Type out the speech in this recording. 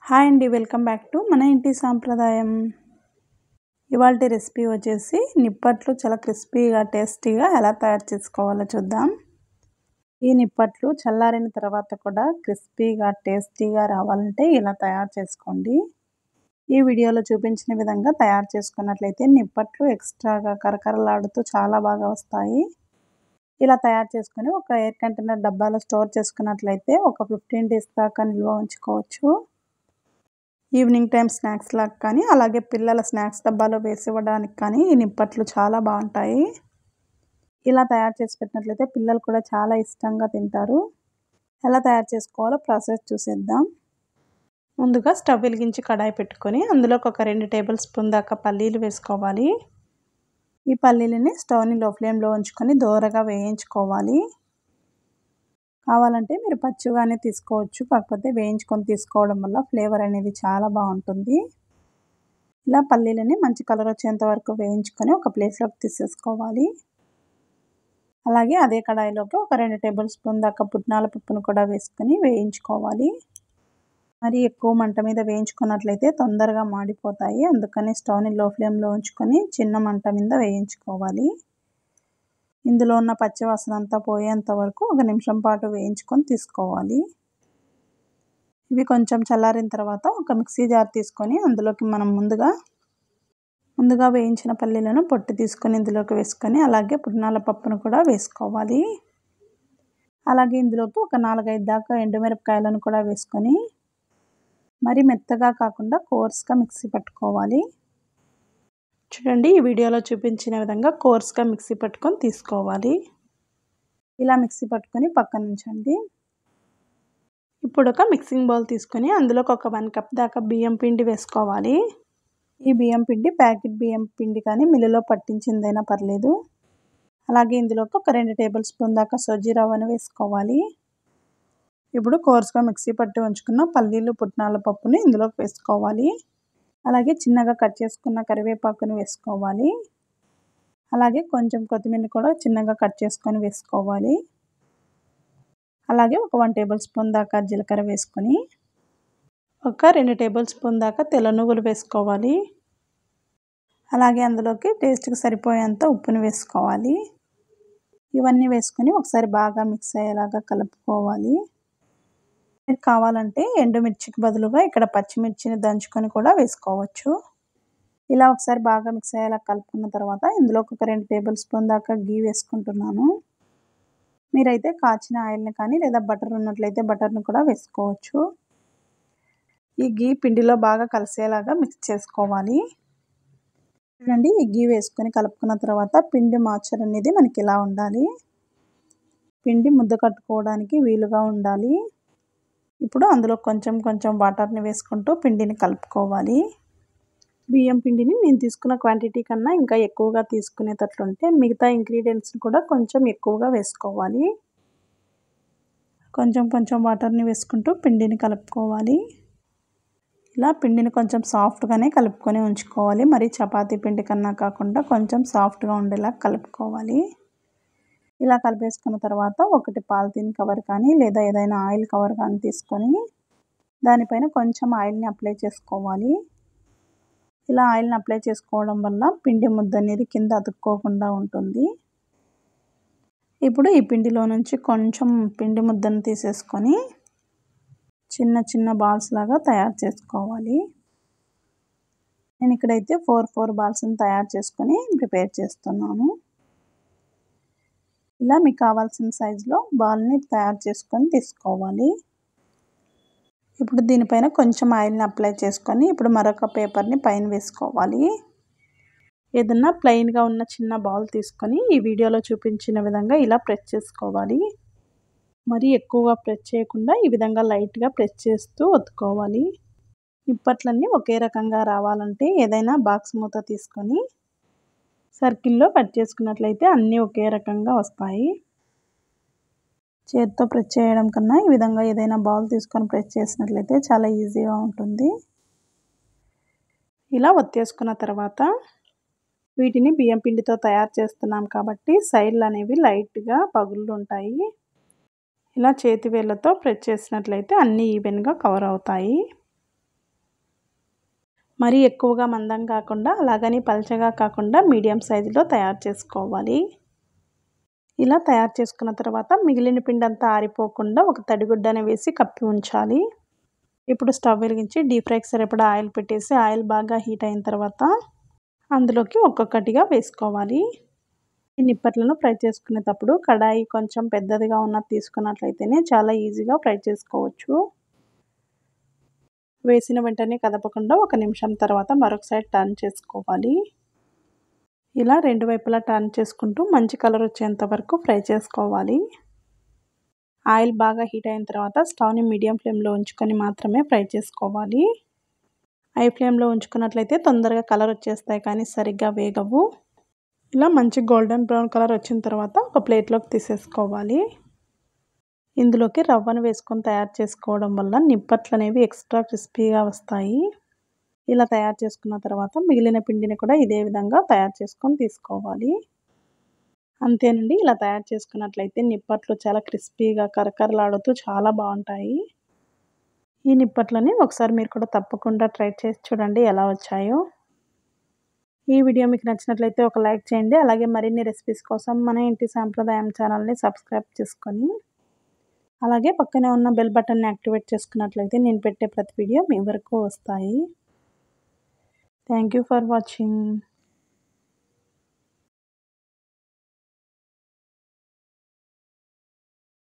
Hi అండి, welcome back to మన ఇంటి సాంప్రదాయం. ఇవాల్టి రెసిపీ వచ్చేసి నిప్పట్లు చాలా క్రిస్పీగా టేస్టీగా ఎలా తయారు చేసుకోవాలో చూద్దాం. ఈ నిప్పట్లు చల్లారిన తర్వాత కూడా క్రిస్పీగా టేస్టీగా రావాలంటే ఇలా తయారు చేసుకోండి. ఈ వీడియోలో చూపించిన విధంగా తయారు చేసుకున్నట్లయితే నిప్పట్లు ఎక్స్ట్రాగా కరకరలాడుతూ చాలా బాగా వస్తాయి. ఇలా తయారు చేసుకొని ఒక ఎయిర్ కంటైనర్ డబ్బాలో స్టోర్ చేసుకున్నట్లయితే ఒక 15 days దాకా నిల్వ ఉంచుకోవచ్చు. ఈవినింగ్ టైం స్నాక్స్ లాగా కానీ, అలాగే పిల్లల స్నాక్స్ డబ్బాలో వేసి ఇవ్వడానికి కానీ ఈ నిప్పట్లు చాలా బాగుంటాయి. ఇలా తయారు చేసి పెట్టినట్లయితే పిల్లలు కూడా చాలా ఇష్టంగా తింటారు. ఎలా తయారు చేసుకోవాలో ప్రాసెస్ చూసేద్దాం. ముందుగా స్టవ్ వెలిగించి కడాయి పెట్టుకొని అందులోకి ఒక 2 tablespoon స్పూన్ దాకా పల్లీలు వేసుకోవాలి. ఈ పల్లీలని స్టవ్ని లో ఫ్లేమ్లో ఉంచుకొని దోరగా వేయించుకోవాలి. కావాలంటే మీరు పచ్చిగానే తీసుకోవచ్చు, కాకపోతే వేయించుకొని తీసుకోవడం వల్ల ఫ్లేవర్ అనేది చాలా బాగుంటుంది. ఇలా పల్లీలని మంచి కలర్ వచ్చేంత వరకు వేయించుకొని ఒక ప్లేట్లోకి తీసేసుకోవాలి. అలాగే అదే కడాయిలోకి ఒక 2 tablespoon దాకా పుట్నాల పప్పును కూడా వేసుకొని వేయించుకోవాలి. మరి ఎక్కువ మంట మీద వేయించుకున్నట్లయితే తొందరగా మాడిపోతాయి, అందుకని స్టవ్ని లో ఫ్లేమ్లో ఉంచుకొని చిన్న మంట మీద వేయించుకోవాలి. ఇందులో ఉన్న పచ్చివాసన అంతా పోయేంత వరకు 1 నిమిషం పాటు వేయించుకొని తీసుకోవాలి. ఇవి కొంచెం చల్లారిన తర్వాత ఒక మిక్సీ జార్ తీసుకొని అందులోకి మనం ముందుగా వేయించిన పల్లీలను పొట్టు తీసుకొని ఇందులోకి వేసుకొని, అలాగే పుట్నాల పప్పును కూడా వేసుకోవాలి. అలాగే ఇందులోకి ఒక 4-5 దాకా ఎండుమిరపకాయలను కూడా వేసుకొని మరి మెత్తగా కాకుండా కోర్స్గా మిక్సీ పట్టుకోవాలి. చూడండి, ఈ వీడియోలో చూపించిన విధంగా కోర్స్గా మిక్సీ పట్టుకొని తీసుకోవాలి. ఇలా మిక్సీ పట్టుకొని పక్కన ఉంచండి. ఇప్పుడు ఒక మిక్సింగ్ బౌల్ తీసుకొని అందులోకి ఒక 1 cup దాకా బియ్యం పిండి వేసుకోవాలి. ఈ బియ్యం పిండి ప్యాకెట్ బియ్యం పిండి కానీ మిల్లులో పట్టించిందైనా పర్లేదు. అలాగే ఇందులోకి ఒక 2 tablespoon దాకా సొజ్జి రవ్వను వేసుకోవాలి. ఇప్పుడు కోర్స్గా మిక్సీ పట్టి ఉంచుకున్న పల్లీలు పుట్నాల పప్పుని ఇందులోకి వేసుకోవాలి. అలాగే చిన్నగా కట్ చేసుకున్న కరివేపాకును వేసుకోవాలి. అలాగే కొంచెం కొత్తిమీర కూడా చిన్నగా కట్ చేసుకొని వేసుకోవాలి. అలాగే ఒక 1 tablespoon దాకా జీలకర్ర వేసుకొని ఒక 2 tablespoon దాకా తెల్ల నువ్వులు వేసుకోవాలి. అలాగే అందులోకి టేస్ట్కి సరిపోయేంత ఉప్పును వేసుకోవాలి. ఇవన్నీ వేసుకొని ఒకసారి బాగా మిక్స్ అయ్యేలాగా కలుపుకోవాలి. మీరు కావాలంటే ఎండుమిర్చికి బదులుగా ఇక్కడ పచ్చిమిర్చిని దంచుకొని కూడా వేసుకోవచ్చు. ఇలా ఒకసారి బాగా మిక్స్ అయ్యేలా కలుపుకున్న తర్వాత ఇందులోకి ఒక 2 tablespoon దాకా గీ వేసుకుంటున్నాను. మీరైతే కాచిన ఆయిల్ని కానీ లేదా బటర్ ఉన్నట్లయితే బటర్ని కూడా వేసుకోవచ్చు. ఈ గీ పిండిలో బాగా కలిసేలాగా మిక్స్ చేసుకోవాలి. చూడండి, ఈ గీ వేసుకొని కలుపుకున్న తర్వాత పిండి మాచర్ అనేది మనకి ఇలా ఉండాలి. పిండి ముద్ద కట్టుకోవడానికి వీలుగా ఉండాలి. ఇప్పుడు అందులో కొంచెం వాటర్ని వేసుకుంటూ పిండిని కలుపుకోవాలి. బియ్యం పిండిని నేను తీసుకున్న క్వాంటిటీ కన్నా ఇంకా ఎక్కువగా తీసుకునేటట్లుంటే మిగతా ఇంగ్రీడియంట్స్ని కూడా కొంచెం ఎక్కువగా వేసుకోవాలి. కొంచెం వాటర్ని వేసుకుంటూ పిండిని కలుపుకోవాలి. ఇలా పిండిని కొంచెం సాఫ్ట్గానే కలుపుకొని ఉంచుకోవాలి. మరి చపాతీ పిండి కన్నా కాకుండా కొంచెం సాఫ్ట్గా ఉండేలా కలుపుకోవాలి. ఇలా కలిపేసుకున్న తర్వాత ఒకటి పాలిథిన్ కవర్ కానీ లేదా ఏదైనా ఆయిల్ కవర్ కానీ తీసుకొని దానిపైన కొంచెం ఆయిల్ని అప్లై చేసుకోవాలి. ఇలా ఆయిల్ని అప్లై చేసుకోవడం వల్ల పిండి ముద్ద అనేది కింద అతుక్కోకుండా ఉంటుంది. ఇప్పుడు ఈ పిండిలో నుంచి కొంచెం పిండి ముద్దను తీసేసుకొని చిన్న బాల్స్ లాగా తయారు చేసుకోవాలి. నేను ఇక్కడైతే 4 బాల్స్ని తయారు చేసుకొని ప్రిపేర్ చేస్తున్నాను. ఇలా మీకు కావాల్సిన సైజులో బాల్ని తయారు చేసుకొని తీసుకోవాలి. ఇప్పుడు దీనిపైన కొంచెం ఆయిల్ని అప్లై చేసుకొని ఇప్పుడు మరొక పేపర్ని పైన వేసుకోవాలి. ఏదన్నా ప్లెయిన్గా ఉన్న చిన్న బౌల్ తీసుకొని ఈ వీడియోలో చూపించిన విధంగా ఇలా ప్రెస్ చేసుకోవాలి. మరి ఎక్కువగా ప్రెస్ చేయకుండా ఈ విధంగా లైట్గా ప్రెస్ చేస్తూ ఒత్తుకోవాలి. నిప్పట్లన్నీ ఒకే రకంగా రావాలంటే ఏదైనా బాక్స్ మూత తీసుకొని సర్కిల్లో కట్ చేసుకున్నట్లయితే అన్నీ ఒకే రకంగా వస్తాయి. చేతితో ప్రెస్ చేయడం కన్నా ఈ విధంగా ఏదైనా బౌల్ తీసుకొని ప్రెస్ చేసినట్లయితే చాలా ఈజీగా ఉంటుంది. ఇలా ఒత్తేసుకున్న తర్వాత వీటిని బియ్యం పిండితో తయారు చేస్తున్నాం కాబట్టి సైడ్లు అనేవి లైట్గా పగుళ్ళు ఉంటాయి. ఇలా చేతి వేళ్ళతో ప్రెస్ చేసినట్లయితే అన్నీ ఈవెన్గా కవర్ అవుతాయి. మరీ ఎక్కువగా మందం కాకుండా అలాగని పల్చగా కాకుండా మీడియం సైజులో తయారు చేసుకోవాలి. ఇలా తయారు చేసుకున్న తర్వాత మిగిలిన పిండి అంతా ఆరిపోకుండా ఒక తడిగుడ్డని వేసి కప్పి ఉంచాలి. ఇప్పుడు స్టవ్ వెలిగించి డీప్ ఫ్రైకి సరిపడా ఆయిల్ పెట్టేసి ఆయిల్ బాగా హీట్ అయిన తర్వాత అందులోకి ఒక్కొక్కటిగా వేసుకోవాలి. ఈ నిప్పట్లను ఫ్రై చేసుకునేటప్పుడు కడాయి కొంచెం పెద్దదిగా ఉన్నది తీసుకున్నట్లయితేనే చాలా ఈజీగా ఫ్రై చేసుకోవచ్చు. వేసిన వెంటనే కదపకుండా 1 నిమిషం తర్వాత మరొక సైడ్ టర్న్ చేసుకోవాలి. ఇలా 2 వైపులా టర్న్ చేసుకుంటూ మంచి కలర్ వచ్చేంత వరకు ఫ్రై చేసుకోవాలి. ఆయిల్ బాగా హీట్ అయిన తర్వాత స్టవ్‌ని మీడియం ఫ్లేమ్‌లో ఉంచుకొని మాత్రమే ఫ్రై చేసుకోవాలి. హై ఫ్లేమ్‌లో ఉంచుకున్నట్లయితే తొందరగా కలర్ వచ్చేస్తాయి కానీ సరిగ్గా వేగవు. ఇలా మంచి గోల్డెన్ బ్రౌన్ కలర్ వచ్చిన తర్వాత ఒక ప్లేట్లోకి తీసేసుకోవాలి. ఇందులోకి రవ్వను వేసుకొని తయారు చేసుకోవడం వల్ల నిప్పట్లు అనేవి ఎక్స్ట్రా క్రిస్పీగా వస్తాయి. ఇలా తయారు చేసుకున్న తర్వాత మిగిలిన పిండిని కూడా ఇదే విధంగా తయారు చేసుకొని తీసుకోవాలి. అంతేనండి, ఇలా తయారు చేసుకున్నట్లయితే నిప్పట్లు చాలా క్రిస్పీగా కరకరలాడుతూ చాలా బాగుంటాయి. ఈ నిప్పట్లని ఒకసారి మీరు కూడా తప్పకుండా ట్రై చేసి చూడండి ఎలా వచ్చాయో. ఈ వీడియో మీకు నచ్చినట్లయితే ఒక లైక్ చేయండి. అలాగే మరిన్ని రెసిపీస్ కోసం మన ఇంటి సాంప్రదాయం ఛానల్ని సబ్స్క్రైబ్ చేసుకొని అలాగే పక్కనే ఉన్న బెల్ బటన్ని యాక్టివేట్ చేసుకున్నట్లయితే నేను పెట్టే ప్రతి వీడియో మీ వరకు వస్తాయి. Thank you for watching.